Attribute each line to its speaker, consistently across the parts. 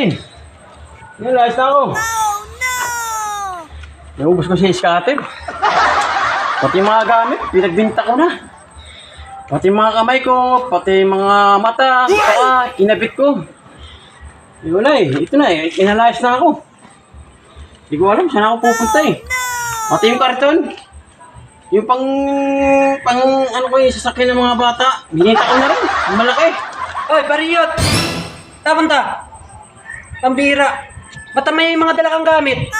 Speaker 1: natin. Yan, layas na ako. Naubos ko si scatter. Pati mga gamit, pinagbinta ko na. Pati mga kamay ko, pati mga mata, paa, kinabit ko. Yun na ito na inalayas na ako. Hindi ko alam saan ako pupunta Pati yung karton. Yung pang ano ko yung sasakyan ng mga bata, binita ko na rin, malaki.
Speaker 2: Oy, Bariyot! Tapon ta! Pambira! Ba't may mga dala kang gamit?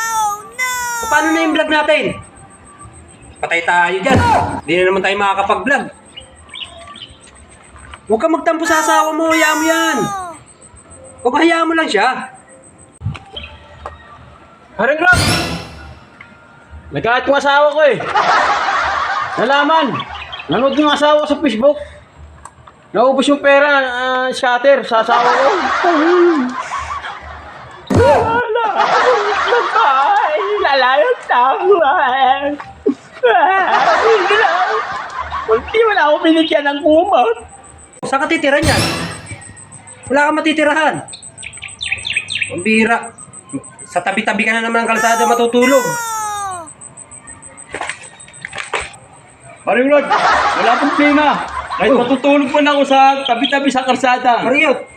Speaker 2: Paano na yung vlog natin? Patay tayo dyan. Hindi na naman tayo makakapag-vlog. Huwag kang magtampo sa asawa mo, hayaan mo yan. Huwag hayaan mo lang siya.
Speaker 1: Haring Rob! Nagkaat yung asawa ko Nalaman! Nanood yung asawa ko sa Facebook. Naubos yung pera, scatter sa asawa ko. Wala! Lalayot na ako Hindi wala ako binigyan ng kumot.
Speaker 2: Saan ka titira niyan? Wala kang matitirahan. Pambira. Sa tabi-tabi ka na naman ng kalsada matutulog.
Speaker 1: Haring Rod, wala problema. Kahit matutulog pa na ako sa tabi-tabi sa kalsada.
Speaker 2: Bariyot!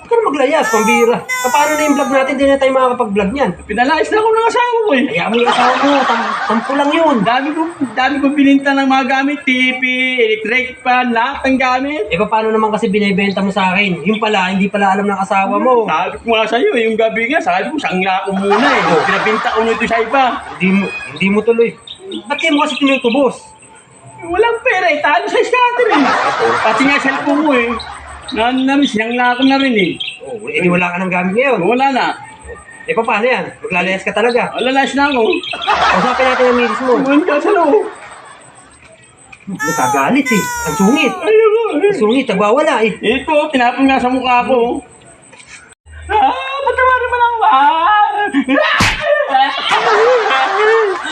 Speaker 2: Huwag ka na maglayas, pambira. Paano na yung vlog natin? Hindi na tayo makakapag-vlog niyan.
Speaker 1: Pinalayas na ako ng asawa ko
Speaker 2: Kaya mo yung asawa mo, tampo lang yun.
Speaker 1: Dami ko bininta ng mga gamit, TV, electric fan, lahat ng gamit.
Speaker 2: Paano naman kasi binibenta mo sa akin? Yung pala, hindi pala alam ng asawa mo.
Speaker 1: Sabi ko nga sa'yo, yung gabi nga, sabi ko, sangla ko muna Pinabinta ko nito sa iba.
Speaker 2: Hindi mo tuloy. Ba't kayo mo kasi tinutubos?
Speaker 1: Walang pera talo sa scatter Pati nga cellphone mo sinangla ko na rin
Speaker 2: Hindi wala ka ng gamit ngayon.
Speaker 1: Wala na.
Speaker 2: Paano yan? Maglalayas ka talaga.
Speaker 1: Alalas na ako.
Speaker 2: Usapin natin ang miris mo.
Speaker 1: Buwan ka sa loob.
Speaker 2: Nagkagalit Ang sungit.
Speaker 1: Ayoko
Speaker 2: Ang sungit, nagwawala
Speaker 1: Ito, tinapon nga sa mukha ko. Patawarin mo lang ba?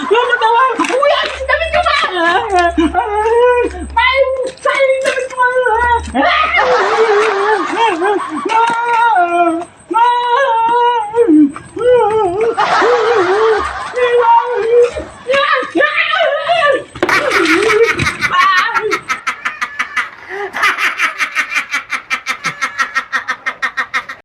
Speaker 1: Patawarin mo. Kuya, damit ko ba? Sayang damit ko ba?